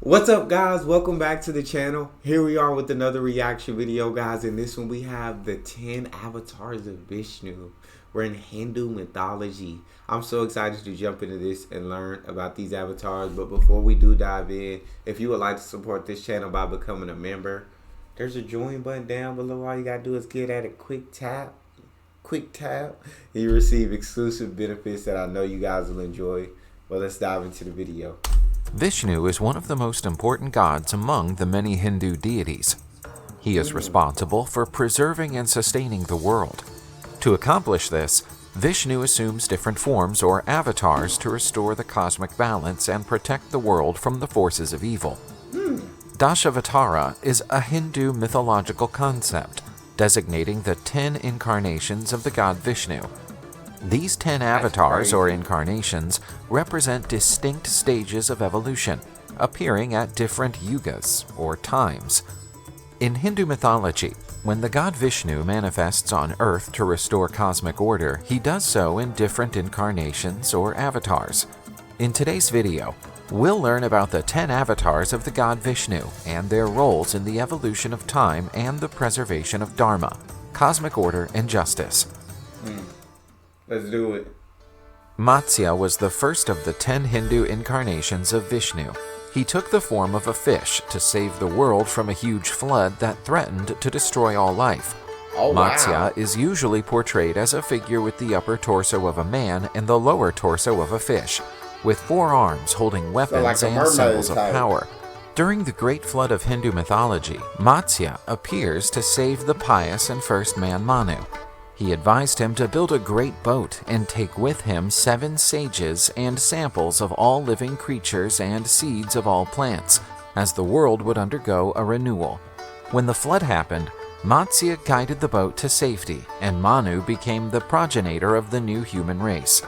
What's up, guys? Welcome back to the channel. Here we are with another reaction video, guys. In this one we have the 10 avatars of Vishnu. We're in Hindu mythology. I'm so excited to jump into this and learn about these avatars. But before we do dive in, if you would like to support this channel by becoming a member, there's a join button down below. All you gotta do is get at a quick tap, and you receive exclusive benefits that I know you guys will enjoy. Well, let's dive into the video. Vishnu is one of the most important gods among the many Hindu deities. He is responsible for preserving and sustaining the world. To accomplish this, Vishnu assumes different forms or avatars to restore the cosmic balance and protect the world from the forces of evil. Dashavatara is a Hindu mythological concept designating the 10 incarnations of the god Vishnu. These 10 avatars or incarnations represent distinct stages of evolution, appearing at different yugas or times. In Hindu mythology, when the god Vishnu manifests on earth to restore cosmic order, he does so in different incarnations or avatars. In today's video, we'll learn about the 10 avatars of the god Vishnu and their roles in the evolution of time and the preservation of Dharma, cosmic order, and justice. Let's do it. Matsa was the first of the 10 Hindu incarnations of Vishnu. He took the form of a fish to save the world from a huge flood that threatened to destroy all life. Matsa is usually portrayed as a figure with the upper torso of a man and the lower torso of a fish, with 4 arms holding weapons and symbols of power. During the great flood of Hindu mythology, Matsa appears to save the pious and first man Manu. He advised him to build a great boat and take with him 7 sages and samples of all living creatures and seeds of all plants, as the world would undergo a renewal. When the flood happened, Matsa guided the boat to safety, and Manu became the progenitor of the new human race.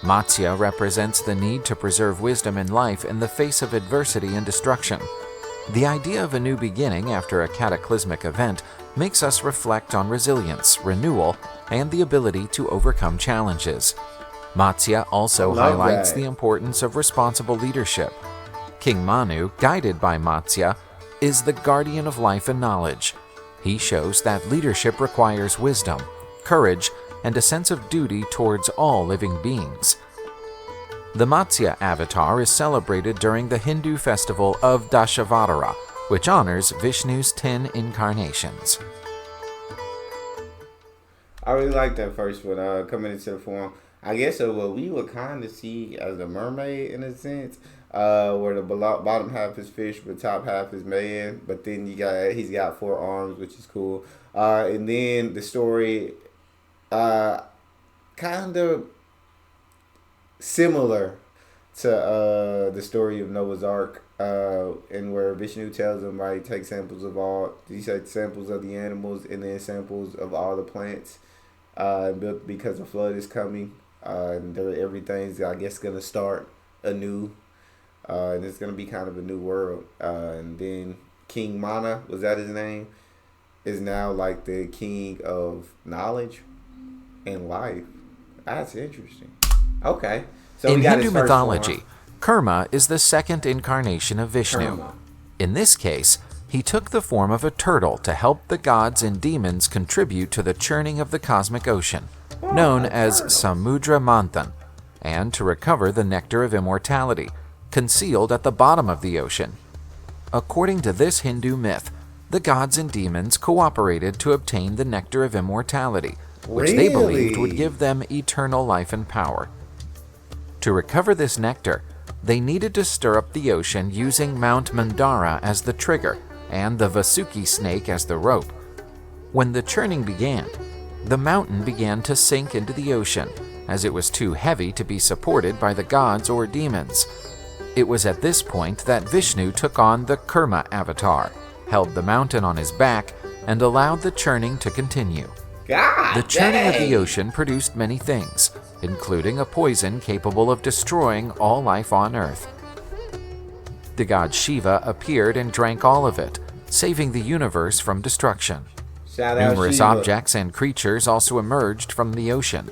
Matsa represents the need to preserve wisdom in life in the face of adversity and destruction. The idea of a new beginning after a cataclysmic event makes us reflect on resilience, renewal, and the ability to overcome challenges. Matsa also highlights the importance of responsible leadership. King Manu, guided by Matsa, is the guardian of life and knowledge. He shows that leadership requires wisdom, courage, and a sense of duty towards all living beings. The Matsa avatar is celebrated during the Hindu festival of Dashavatara, which honors Vishnu's 10 incarnations. I really like that first one, coming into the form. I guess what we would kind of see as a mermaid in a sense, where the bottom half is fish, but top half is man. But then he's got 4 arms, which is cool. And then the story, kind of similar to the story of Noah's Ark, and where Vishnu tells him, right, take samples of the animals and then samples of all the plants, because the flood is coming, and everything's, I guess, gonna start anew, and it's gonna be kind of a new world. And then King Mana, was that his name, is now like the king of knowledge and life. That's interesting. Okay. So in Hindu mythology, Kurma is the 2nd incarnation of Vishnu. In this case, he took the form of a turtle to help the gods and demons contribute to the churning of the cosmic ocean, known as Samudra Manthan, and to recover the nectar of immortality, concealed at the bottom of the ocean. According to this Hindu myth, the gods and demons cooperated to obtain the nectar of immortality, which they believed would give them eternal life and power. To recover this nectar, they needed to stir up the ocean using Mount Mandara as the trigger and the Vasuki snake as the rope. When the churning began, the mountain began to sink into the ocean, as it was too heavy to be supported by the gods or demons. It was at this point that Vishnu took on the Kurma avatar, held the mountain on his back, and allowed the churning to continue. The churning of the ocean produced many things, including a poison capable of destroying all life on Earth. The god Shiva appeared and drank all of it, saving the universe from destruction. Numerous objects and creatures also emerged from the ocean,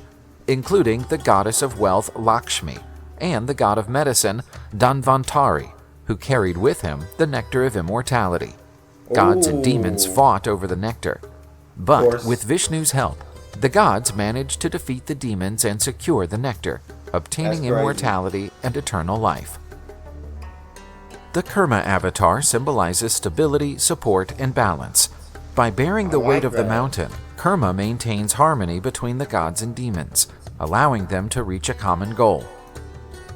including the goddess of wealth Lakshmi and the god of medicine Dhanvantari, who carried with him the nectar of immortality. Gods and demons Ooh. fought over the nectar. Of But course. with Vishnu's help, the gods managed to defeat the demons and secure the nectar, obtaining crazy. immortality and eternal life. The Kurma avatar symbolizes stability, support, and balance. By bearing the weight of the mountain, Kurma maintains harmony between the gods and demons, allowing them to reach a common goal.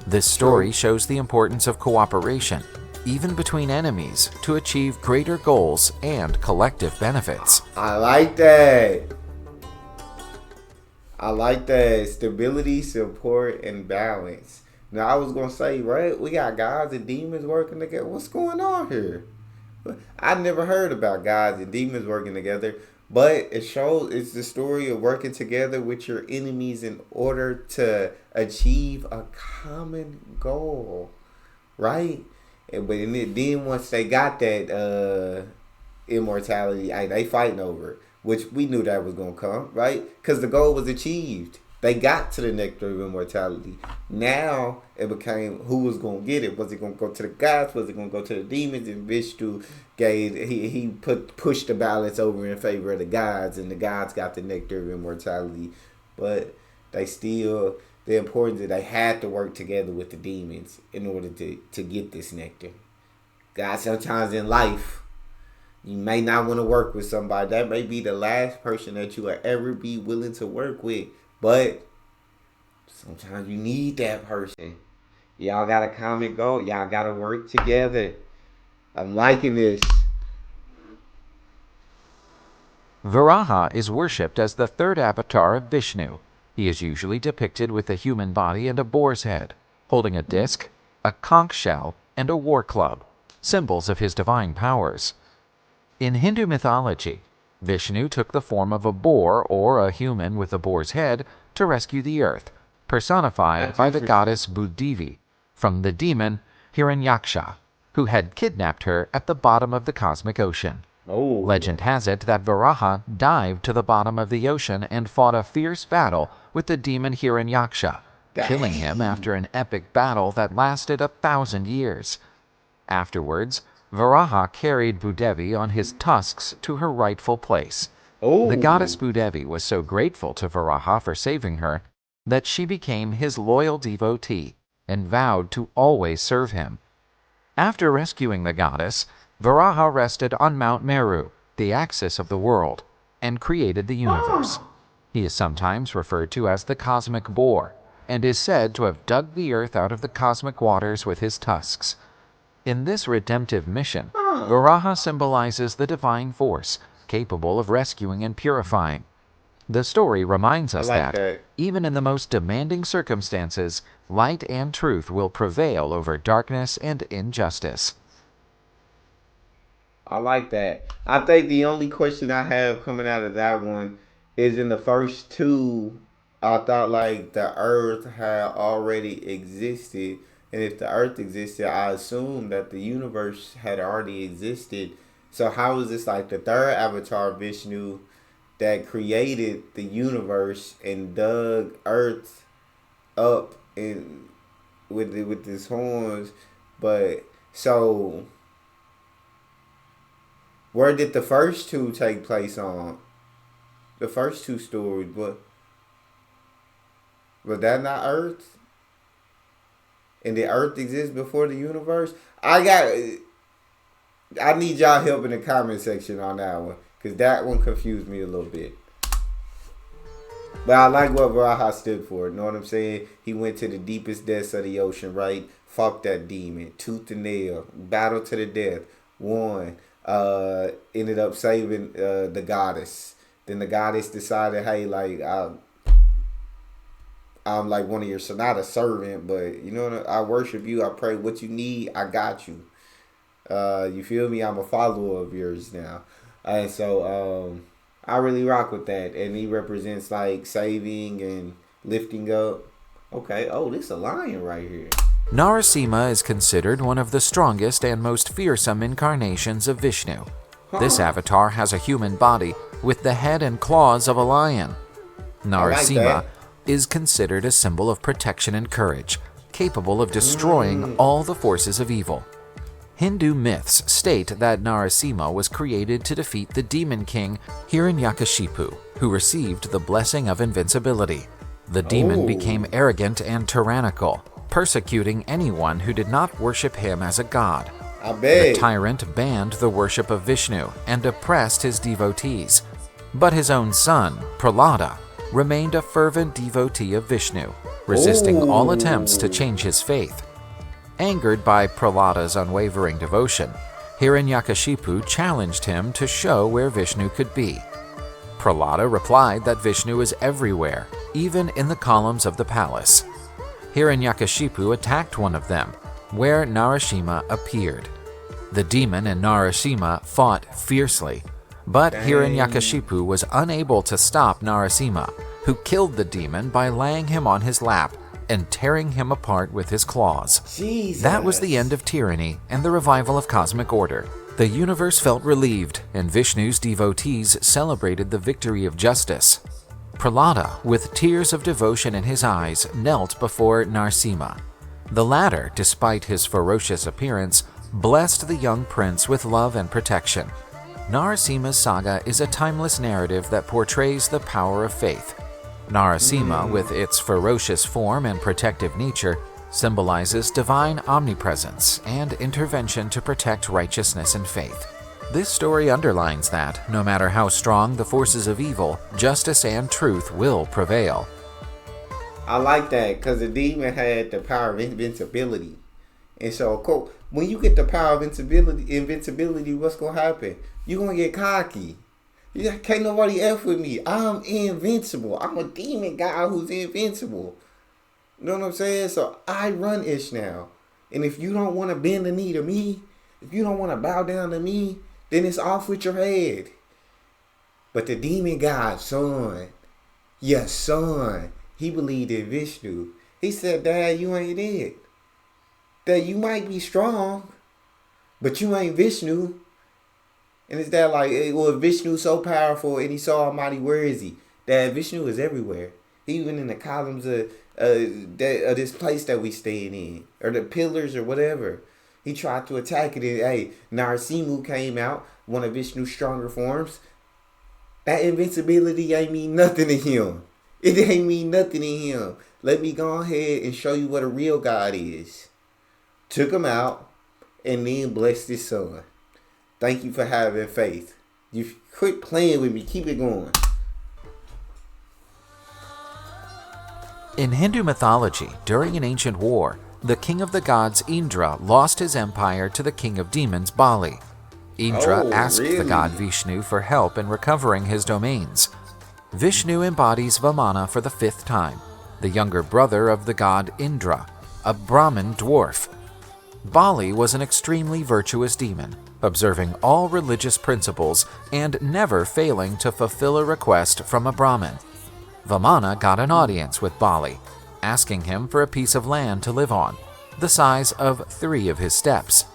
This story shows the importance of cooperation, even between enemies, to achieve greater goals and collective benefits. I like that. I like that. Stability, support, and balance. Now, I was going to say, right, we got gods and demons working together. What's going on here? I never heard about gods and demons working together, but it's the story of working together with your enemies in order to achieve a common goal, right? But then once they got that immortality, they fighting over it, which we knew that was going to come, right? Because the goal was achieved. They got to the nectar of immortality. Now it became who was going to get it. Was it going to go to the gods? Was it going to go to the demons? And Vishnu pushed the balance over in favor of the gods, and the gods got the nectar of immortality. But the importance that they had to work together with the demons in order to get this nectar. God, sometimes in life, you may not want to work with somebody. That may be the last person that you will ever be willing to work with. But sometimes you need that person. Y'all got a common goal. Y'all got to work together. I'm liking this. Varaha is worshipped as the third avatar of Vishnu. He is usually depicted with a human body and a boar's head, holding a disc, a conch shell, and a war club, symbols of his divine powers. In Hindu mythology, Vishnu took the form of a boar or a human with a boar's head to rescue the earth, personified by the goddess Bhudevi from the demon Hiranyaksha, who had kidnapped her at the bottom of the cosmic ocean. Legend has it that Varaha dived to the bottom of the ocean and fought a fierce battle with the demon Hiranyaksha, killing him after an epic battle that lasted 1,000 years. Afterwards, Varaha carried Bhudevi on his tusks to her rightful place. The goddess Bhudevi was so grateful to Varaha for saving her that she became his loyal devotee and vowed to always serve him. After rescuing the goddess, Varaha rested on Mount Meru, the axis of the world, and created the universe. He is sometimes referred to as the cosmic boar, and is said to have dug the earth out of the cosmic waters with his tusks. In this redemptive mission, Varaha symbolizes the divine force, capable of rescuing and purifying. The story reminds us that, even in the most demanding circumstances, light and truth will prevail over darkness and injustice. I like that. I think the only question I have coming out of that one is in the first two, I thought like the earth had already existed. And if the earth existed, I assume that the universe had already existed. So how is this like the third avatar, Vishnu, that created the universe and dug earth up and with his horns? But so where did the first two take place on? The first two stories, but was that not Earth? And did Earth exist before the universe? I need y'all help in the comment section on that one, because that one confused me a little bit. But I like what Varaha stood for. You know what I'm saying? He went to the deepest depths of the ocean, right? Fuck that demon. Tooth and nail. Battle to the death. Won. Ended up saving the goddess. Then the goddess decided, hey, like, I'm like one of your, so not a servant, but you know, I worship you. I pray what you need. I got you. You feel me? I'm a follower of yours now. And so I really rock with that. And he represents like saving and lifting up. Okay. Oh, this a lion right here. Narima is considered one of the strongest and most fearsome incarnations of Vishnu. This avatar has a human body with the head and claws of a lion. Narima is considered a symbol of protection and courage, capable of destroying all the forces of evil. Hindu myths state that Narasima was created to defeat the demon king Hiranyakashipu, who received the blessing of invincibility. The demon became arrogant and tyrannical, persecuting anyone who did not worship him as a god. The tyrant banned the worship of Vishnu and oppressed his devotees. But his own son, Prahlada, remained a fervent devotee of Vishnu, resisting all attempts to change his faith. Angered by Prahlada's unwavering devotion, Hiranyakashipu challenged him to show where Vishnu could be. Prahlada replied that Vishnu is everywhere, even in the columns of the palace. Hiranyakashipu attacked one of them, where Narasima appeared. The demon and Narasima fought fiercely, but Hiranyakashipu was unable to stop Narasima, who killed the demon by laying him on his lap and tearing him apart with his claws. That was the end of tyranny and the revival of cosmic order. The universe felt relieved, and Vishnu's devotees celebrated the victory of justice. Prahlada, with tears of devotion in his eyes, knelt before Narasima. The latter, despite his ferocious appearance, blessed the young prince with love and protection. Narasima's saga is a timeless narrative that portrays the power of faith. Narasima, with its ferocious form and protective nature, symbolizes divine omnipresence and intervention to protect righteousness and faith. This story underlines that, no matter how strong the forces of evil, justice and truth will prevail. I like that because the demon had the power of invincibility. And so, cool. When you get the power of invincibility, what's going to happen? You're going to get cocky. Can't nobody F with me. I'm invincible. I'm a demon guy who's invincible. You know what I'm saying? So I run ish now. And if you don't want to bend the knee to me, if you don't want to bow down to me, then it's off with your head. But the demon god, son, he believed in Vishnu. He said, Dad, you ain't it. That you might be strong, but you ain't Vishnu. And it's that like, well, Vishnu's so powerful and he's so almighty, where is he? That Vishnu is everywhere. Even in the columns of this place that we staying in, or the pillars or whatever. He tried to attack it, and hey, Narasimu came out, one of Vishnu's stronger forms. That invincibility ain't mean nothing to him. It ain't mean nothing to him. Let me go ahead and show you what a real God is. Took him out, and then blessed his son. Thank you for having faith. You quit playing with me. Keep it going. In Hindu mythology, during an ancient war, the king of the gods Indra lost his empire to the king of demons Bali. Indra asked the god Vishnu for help in recovering his domains. Vishnu embodies Vamana for the 5th time, the younger brother of the god Indra, a Brahmin dwarf. Bali was an extremely virtuous demon, observing all religious principles and never failing to fulfill a request from a Brahmin. Vamana got an audience with Bali, asking him for a piece of land to live on, the size of 3 of his steps.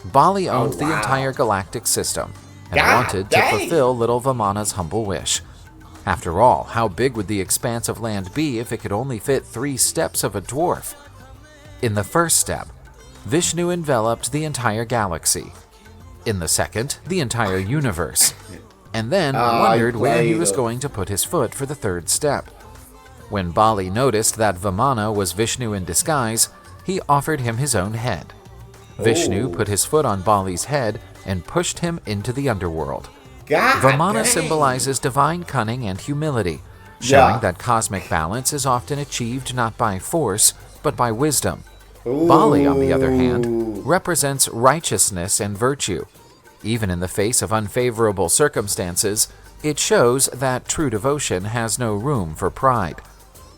Bali owned the entire galactic system and wanted to fulfill little Vamana's humble wish. After all, how big would the expanse of land be if it could only fit 3 steps of a dwarf? In the first step, Vishnu enveloped the entire galaxy. In the second, the entire universe. And then wondered where he was going to put his foot for the 3rd step. When Bali noticed that Vamana was Vishnu in disguise, he offered him his own head. Vishnu put his foot on Bali's head and pushed him into the underworld. Vamana symbolizes divine cunning and humility, showing that cosmic balance is often achieved not by force, but by wisdom. Bali, on the other hand, represents righteousness and virtue. Even in the face of unfavorable circumstances, it shows that true devotion has no room for pride.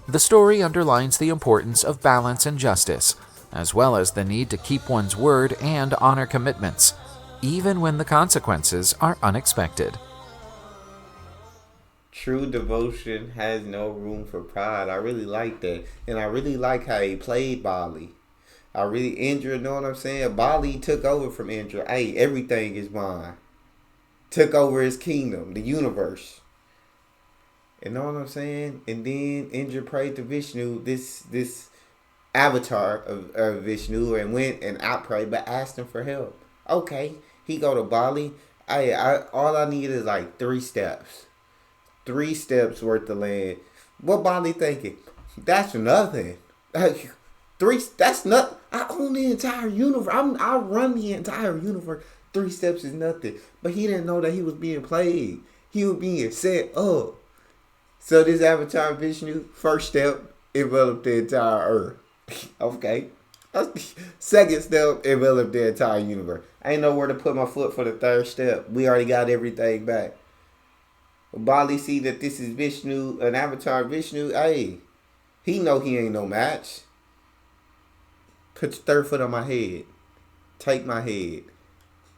The story underlines the importance of balance and justice, as well as the need to keep one's word and honor commitments, even when the consequences are unexpected. True devotion has no room for pride. I really like that. And I really like how he played Bali. Indra, you know what I'm saying? Bali took over from Indra. Hey, everything is mine. Took over his kingdom, the universe. You know what I'm saying? And then Indra prayed to Vishnu, this avatar of Vishnu and went and outprayed, but asked him for help. Okay, he go to Bali. All I need is like 3 steps. 3 steps worth of land. What Bali thinking? That's nothing. Like, three. That's not. I own the entire universe. I run the entire universe. 3 steps is nothing. But he didn't know that he was being played. He was being set up. So this avatar Vishnu, first step, enveloped the entire earth. Okay. Second step, enveloped the entire universe. I ain't know where to put my foot for the third step. We already got everything back. Bali see that this is Vishnu, an avatar Vishnu. Hey, he know he ain't no match. Put your third foot on my head. Take my head.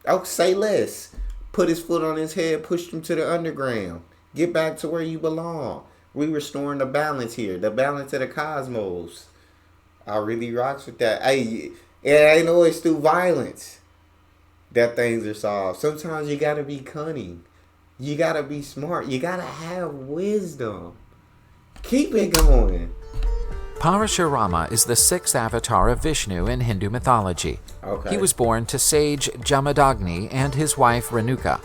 Oh, say less. Put his foot on his head, pushed him to the underground. Get back to where you belong. We restoring the balance here, the balance of the cosmos. I really rocks with that. Hey, it ain't always through violence that things are solved. Sometimes you gotta be cunning. You gotta be smart. You gotta have wisdom. Keep it going. Parasurama is the 6th avatar of Vishnu in Hindu mythology. Okay. He was born to sage Jamadagni and his wife Renuka.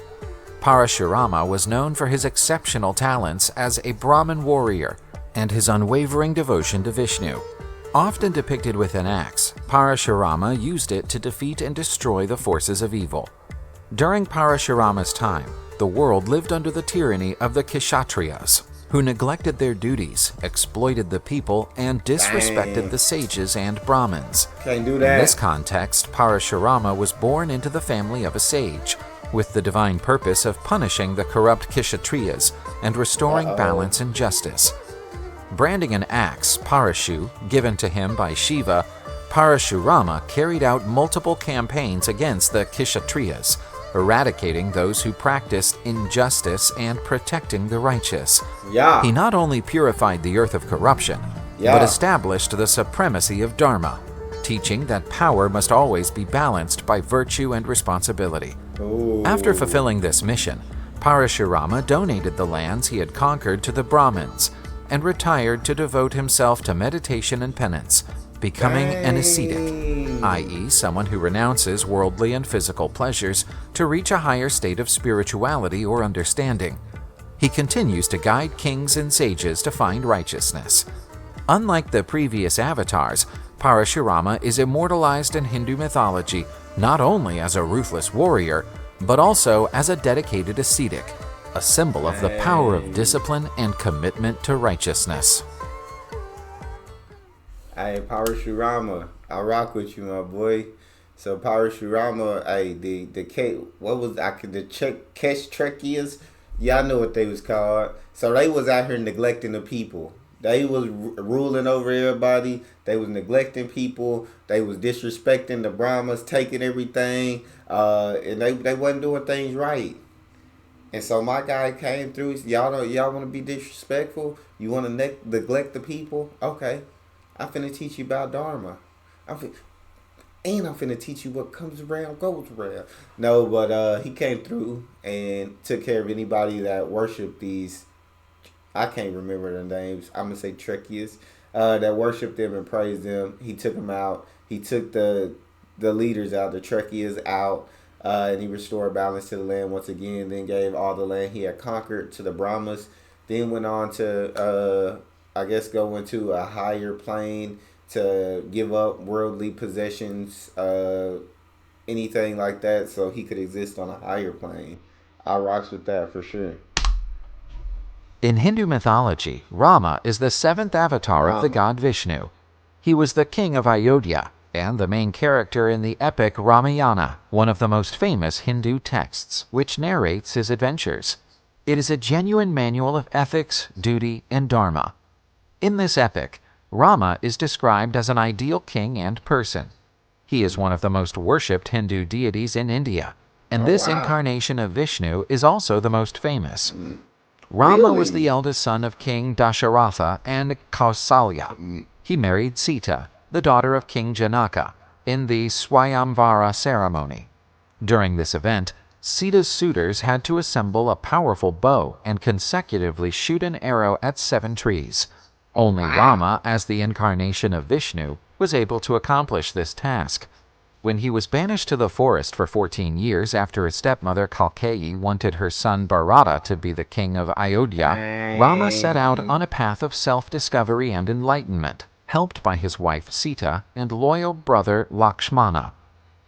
Parasurama was known for his exceptional talents as a Brahmin warrior and his unwavering devotion to Vishnu. Often depicted with an axe, Parasurama used it to defeat and destroy the forces of evil. During Parasurama's time, the world lived under the tyranny of the Kshatriyas, who neglected their duties, exploited the people, and disrespected the sages and Brahmins. Can't do that. In this context, Parasurama was born into the family of a sage, with the divine purpose of punishing the corrupt Kshatriyas and restoring balance and justice. Branding an axe, Parashu, given to him by Shiva, Parasurama carried out multiple campaigns against the Kshatriyas, eradicating those who practiced injustice and protecting the righteous. Yeah. He not only purified the earth of corruption, but established the supremacy of Dharma, teaching that power must always be balanced by virtue and responsibility. Ooh. After fulfilling this mission, Parasurama donated the lands he had conquered to the Brahmins and retired to devote himself to meditation and penance, becoming an ascetic, i.e., someone who renounces worldly and physical pleasures to reach a higher state of spirituality or understanding. He continues to guide kings and sages to find righteousness. Unlike the previous avatars, Parasurama is immortalized in Hindu mythology not only as a ruthless warrior, but also as a dedicated ascetic, a symbol of the power of discipline and commitment to righteousness. Hey, Parasurama, I rock with you, my boy. So Parasurama, hey, the Kshatriyas, y'all know what they was called. So they was out here neglecting the people. They was ruling over everybody. They was neglecting people. They was disrespecting the Brahmas, taking everything, and they wasn't doing things right. And so my guy came through. Y'all want to be disrespectful? You want to neglect the people? Okay, I'm finna teach you about Dharma. I'm finna teach you what comes around goes around. No, but he came through and took care of anybody that worshiped these. I can't remember their names. I'm gonna say Trekkies that worshiped them and praised them. He took them out. He took the leaders out, the Trekkies out, and he restored balance to the land once again. Then gave all the land he had conquered to the Brahmas. Then went on to go into a higher plane to give up worldly possessions, anything like that, so he could exist on a higher plane. I rocks with that for sure. In Hindu mythology, Rama is the 7th avatar of the god Vishnu. He was the king of Ayodhya and the main character in the epic Ramayana, one of the most famous Hindu texts, which narrates his adventures. It is a genuine manual of ethics, duty, and dharma. In this epic, Rama is described as an ideal king and person. He is one of the most worshipped Hindu deities in India, and this incarnation of Vishnu is also the most famous. Rama was the eldest son of King Dasharatha and Kausalya. He married Sita, the daughter of King Janaka, in the Swayamvara ceremony. During this event, Sita's suitors had to assemble a powerful bow and consecutively shoot an arrow at 7 trees. Only Rama, as the incarnation of Vishnu, was was able to accomplish this task. When he was banished to the forest for 14 years after his stepmother Kalkeyi wanted her son Bharata to be the king of Ayodhya, Rama set out on a path of self-discovery and enlightenment, helped by his wife Sita and loyal brother Lakshmana.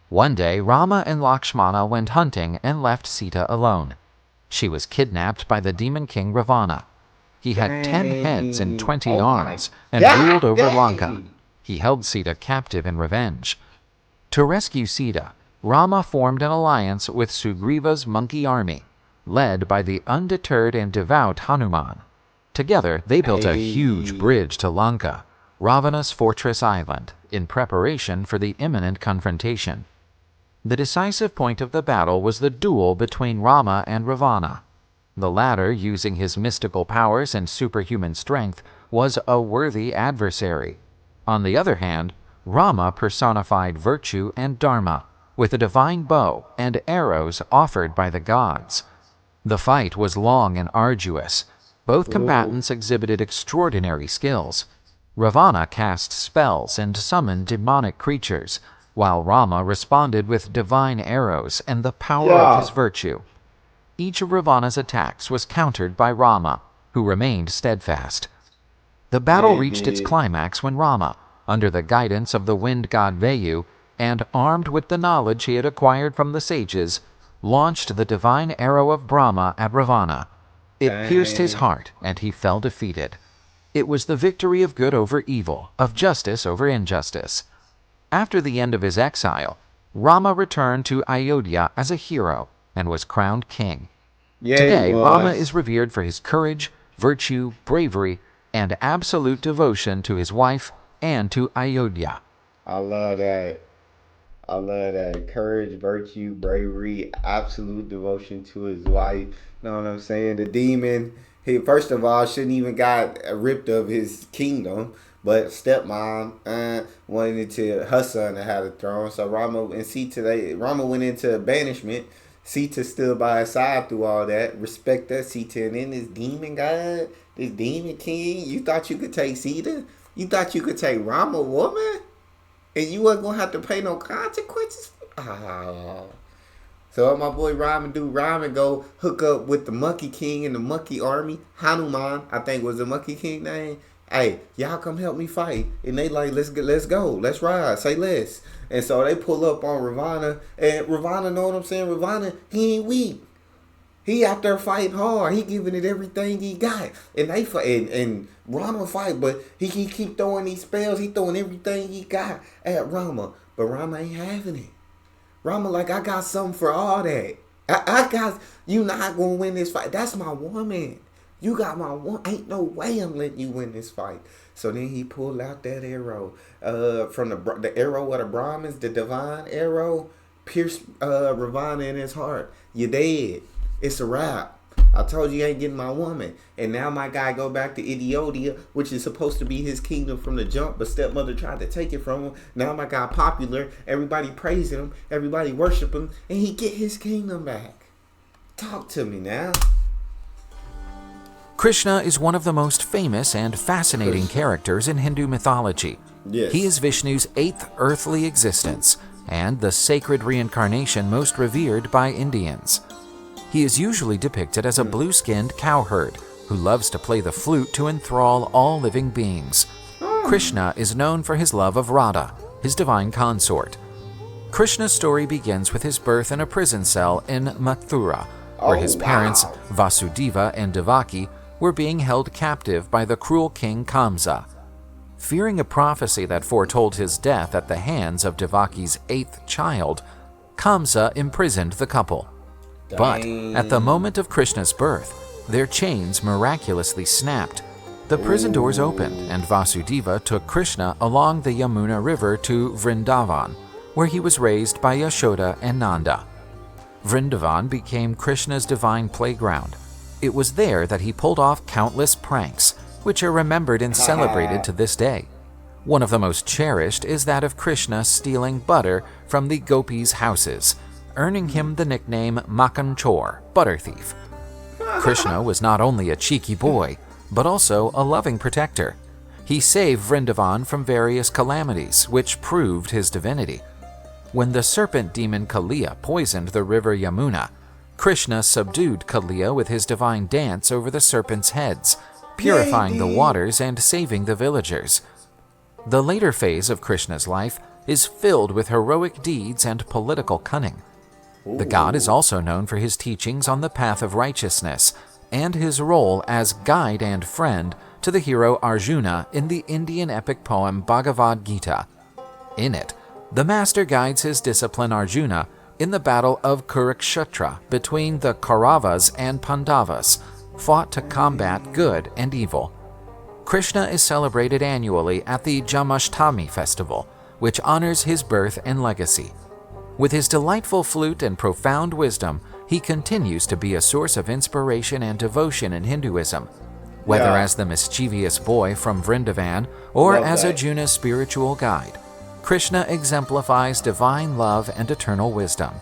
One day, Rama and Lakshmana went hunting and left Sita alone. She was kidnapped by the demon king Ravana. He had 10 heads and 20 arms and ruled over Lanka. He held Sita captive in revenge. To rescue Sita, Rama formed an alliance with Sugriva's monkey army, led by the undeterred and devout Hanuman. Together, they built a huge bridge to Lanka, Ravana's fortress island, in preparation for the imminent confrontation. The decisive point of the battle was the duel between Rama and Ravana. The latter, using his mystical powers and superhuman strength, was a worthy adversary. On the other hand, Rama personified virtue and dharma, with a divine bow and arrows offered by the gods. The fight was long and arduous. Both combatants exhibited extraordinary skills. Ravana cast spells and summoned demonic creatures, while Rama responded with divine arrows and the power of his virtue. Each of Ravana's attacks was countered by Rama, who remained steadfast. The battle reached its climax when Rama, under the guidance of the wind god Vayu, and armed with the knowledge he had acquired from the sages, launched the divine arrow of Brahma at Ravana. It pierced his heart, and he fell defeated. It was the victory of good over evil, of justice over injustice. After the end of his exile, Rama returned to Ayodhya as a hero and was crowned king. Today, Rama is revered for his courage, virtue, bravery, and absolute devotion to his wife and to Ayodhya. I love that. I love that. Courage, virtue, bravery, absolute devotion to his wife. Know what I'm saying? The demon, he first of all shouldn't even got ripped of his kingdom, but stepmom wanted to her son to have the throne. So Rama and Sita, Rama went into banishment. Sita stood by his side through all that. Respect that, Sita. And then this demon god, this demon king, you thought you could take Sita? You thought you could take Rama, woman? And you wasn't going to have to pay no consequences? Oh. So what my boy Rama do? Rama go hook up with the Monkey King and the Monkey Army. Hanuman, I think was the Monkey King name. Hey, y'all come help me fight. And they like, let's go. Let's ride. Say less. And so they pull up on Ravana. And Ravana, know what I'm saying? Ravana, he ain't weak. He out there fighting hard. He giving it everything he got. And they fight. And Rama fight, but he keep throwing these spells. He throwing everything he got at Rama. But Rama ain't having it. Rama like, I got something for all that. I got, you not going to win this fight. That's my woman. You got my woman. Ain't no way I'm letting you win this fight. So then he pulled out that arrow. From the arrow of the Brahmins, the divine arrow, pierced Ravana in his heart. You dead. It's a wrap. I told you ain't getting my woman. And now my guy go back to Ethiopia, which is supposed to be his kingdom from the jump, but stepmother tried to take it from him. Now my guy popular. Everybody praising him. Everybody worship him. And he get his kingdom back. Talk to me now. Krishna is one of the most famous and fascinating characters in Hindu mythology. Yes. He is Vishnu's 8th earthly existence and the sacred reincarnation most revered by Indians. He is usually depicted as a blue-skinned cowherd who loves to play the flute to enthrall all living beings. Krishna is known for his love of Radha, his divine consort. Krishna's story begins with his birth in a prison cell in Mathura, where his parents, Vasudeva and Devaki, were being held captive by the cruel king Kamsa. Fearing a prophecy that foretold his death at the hands of Devaki's 8th child, Kamsa imprisoned the couple. But at the moment of Krishna's birth, their chains miraculously snapped. The prison doors opened, and Vasudeva took Krishna along the Yamuna River to Vrindavan, where he was raised by Yashoda and Nanda. Vrindavan became Krishna's divine playground. It was there that he pulled off countless pranks, which are remembered and celebrated to this day. One of the most cherished is that of Krishna stealing butter from the gopis' houses, earning him the nickname Makan Chor, butter thief. Krishna was not only a cheeky boy, but also a loving protector. He saved Vrindavan from various calamities, which proved his divinity. When the serpent demon Kaliya poisoned the river Yamuna, Krishna subdued Kaliya with his divine dance over the serpents' heads, purifying the waters and saving the villagers. The later phase of Krishna's life is filled with heroic deeds and political cunning. The god is also known for his teachings on the path of righteousness and his role as guide and friend to the hero Arjuna in the Indian epic poem Bhagavad Gita. In it, the master guides his disciple Arjuna in the battle of Kurukshetra between the Kauravas and Pandavas, fought to combat good and evil. Krishna is celebrated annually at the Jamashtami festival, which honors his birth and legacy. With his delightful flute and profound wisdom, he continues to be a source of inspiration and devotion in Hinduism, whether as the mischievous boy from Vrindavan or as Arjuna's spiritual guide. Krishna exemplifies divine love and eternal wisdom.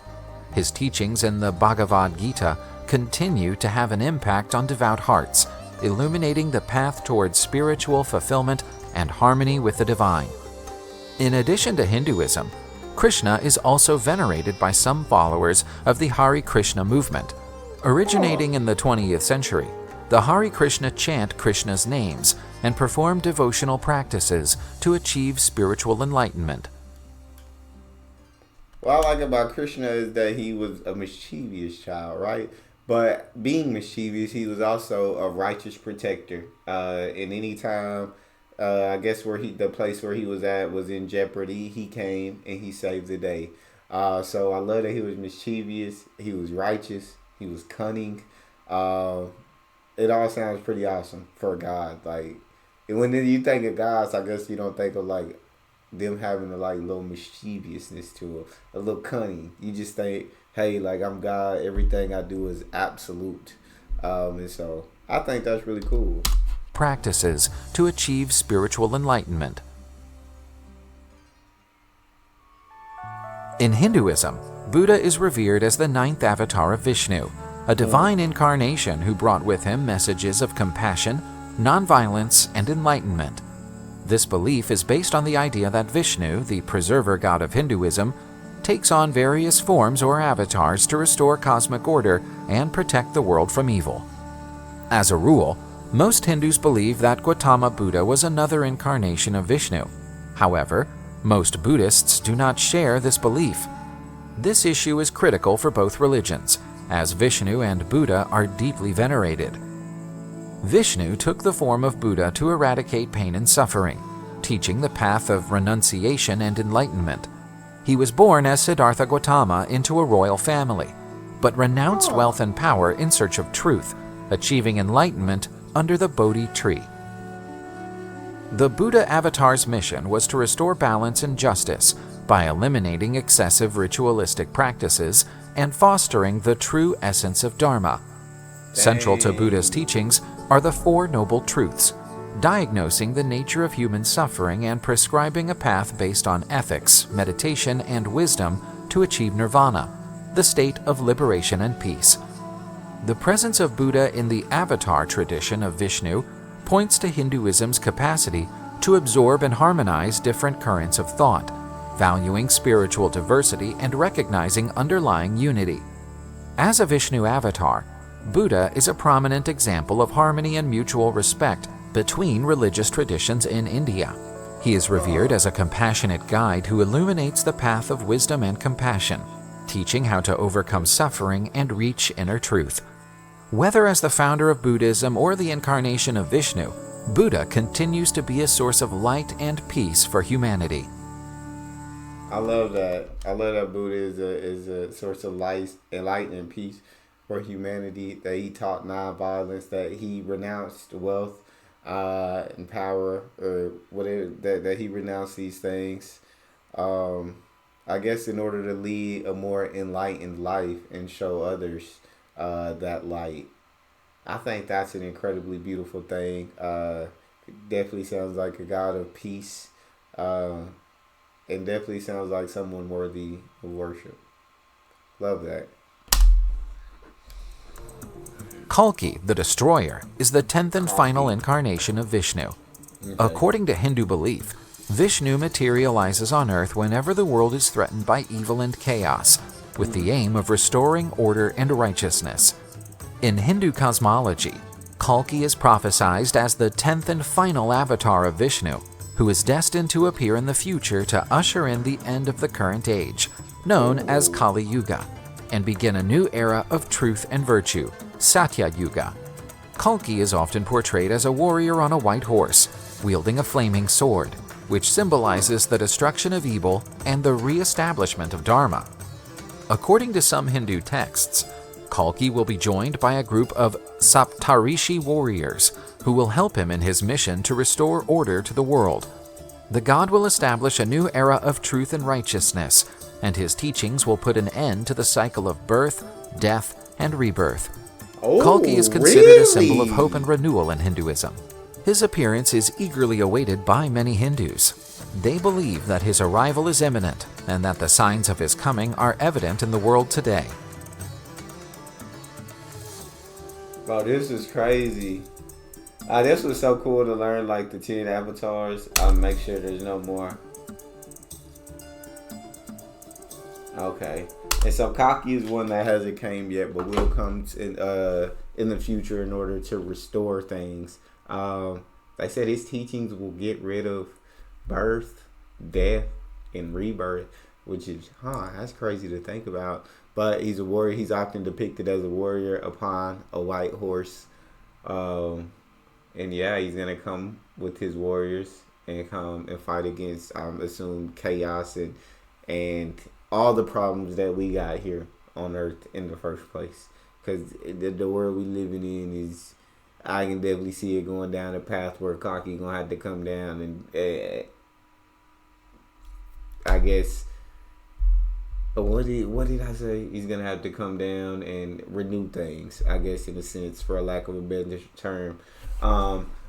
His teachings in the Bhagavad Gita continue to have an impact on devout hearts, illuminating the path towards spiritual fulfillment and harmony with the divine. In addition to Hinduism, Krishna is also venerated by some followers of the Hare Krishna movement. Originating in the 20th century, the Hare Krishna chant Krishna's names and perform devotional practices to achieve spiritual enlightenment. What I like about Krishna is that he was a mischievous child, right? But being mischievous, he was also a righteous protector. And any time, I guess the place where he was at was in jeopardy, he came and he saved the day. So I love that he was mischievous, he was righteous, he was cunning. It all sounds pretty awesome for a god. Like, when you think of gods, I guess you don't think of like them having a like little mischievousness to them, a little cunning. You just think, hey, like, I'm God, everything I do is absolute. And so I think that's really cool. Practices to achieve spiritual enlightenment. In Hinduism, Buddha is revered as the ninth avatar of Vishnu, a divine incarnation who brought with him messages of compassion, nonviolence, and enlightenment. This belief is based on the idea that Vishnu, the preserver god of Hinduism, takes on various forms or avatars to restore cosmic order and protect the world from evil. As a rule, most Hindus believe that Gautama Buddha was another incarnation of Vishnu. However, most Buddhists do not share this belief. This issue is critical for both religions, as Vishnu and Buddha are deeply venerated. Vishnu took the form of Buddha to eradicate pain and suffering, teaching the path of renunciation and enlightenment. He was born as Siddhartha Gautama into a royal family, but renounced wealth and power in search of truth, achieving enlightenment under the Bodhi tree. The Buddha avatar's mission was to restore balance and justice by eliminating excessive ritualistic practices and fostering the true essence of Dharma. Central to Buddha's teachings are the Four Noble Truths, diagnosing the nature of human suffering and prescribing a path based on ethics, meditation, and wisdom to achieve nirvana, the state of liberation and peace. The presence of Buddha in the avatar tradition of Vishnu points to Hinduism's capacity to absorb and harmonize different currents of thought, valuing spiritual diversity and recognizing underlying unity. As a Vishnu avatar, Buddha is a prominent example of harmony and mutual respect between religious traditions in India. He is revered as a compassionate guide who illuminates the path of wisdom and compassion, teaching how to overcome suffering and reach inner truth. Whether as the founder of Buddhism or the incarnation of Vishnu, Buddha continues to be a source of light and peace for humanity. I love that. I love that Buddha is a source of light and peace for humanity, that he taught nonviolence, that he renounced wealth and power, or whatever, that he renounced these things. I guess in order to lead a more enlightened life and show others that light. I think that's an incredibly beautiful thing. Definitely sounds like a God of peace. And definitely sounds like someone worthy of worship. Love that. Kalki, the Destroyer, is the 10th and final incarnation of Vishnu. Okay. According to Hindu belief, Vishnu materializes on earth whenever the world is threatened by evil and chaos, with the aim of restoring order and righteousness. In Hindu cosmology, Kalki is prophesied as the 10th and final avatar of Vishnu, who is destined to appear in the future to usher in the end of the current age, known as Kali Yuga, and begin a new era of truth and virtue, Satya Yuga. Kalki is often portrayed as a warrior on a white horse, wielding a flaming sword, which symbolizes the destruction of evil and the re-establishment of Dharma. According to some Hindu texts, Kalki will be joined by a group of Saptarishi warriors who will help him in his mission to restore order to the world. The god will establish a new era of truth and righteousness, and his teachings will put an end to the cycle of birth, death, and rebirth. Oh, Kalki is considered a symbol of really? hope and renewal in Hinduism. His appearance is eagerly awaited by many Hindus. They believe that his arrival is imminent and that the signs of his coming are evident in the world today. Bro, this is crazy. This was so cool to learn, like, the 10 avatars. I'll make sure there's no more. Okay. And so Kaki is one that hasn't came yet, but will come in the future in order to restore things. They said his teachings will get rid of birth, death, and rebirth, which is, that's crazy to think about. But he's a warrior. He's often depicted as a warrior upon a white horse. And yeah, he's going to come with his warriors and come and fight against, assume, chaos and all the problems that we got here on Earth in the first place. Because the world we living in is, I can definitely see it going down a path where Kaki going to have to come down and, I guess, what did I say? He's going to have to come down and renew things, I guess, in a sense, for a lack of a better term.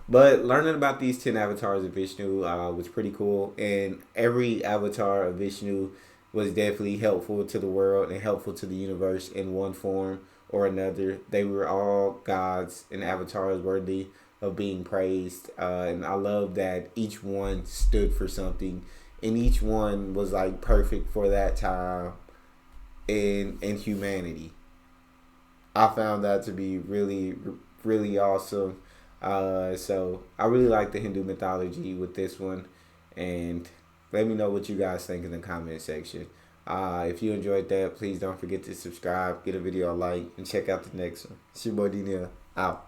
But learning about these 10 avatars of Vishnu was pretty cool. And every avatar of Vishnu was definitely helpful to the world and helpful to the universe in one form or another. They were all gods and avatars worthy of being praised. And I love that each one stood for something. And each one was like perfect for that time in humanity. I found that to be really, really awesome. So I really like the Hindu mythology with this one. And let me know what you guys think in the comment section. If you enjoyed that, please don't forget to subscribe, get a video a like, and check out the next one. It's your boy Neal, out.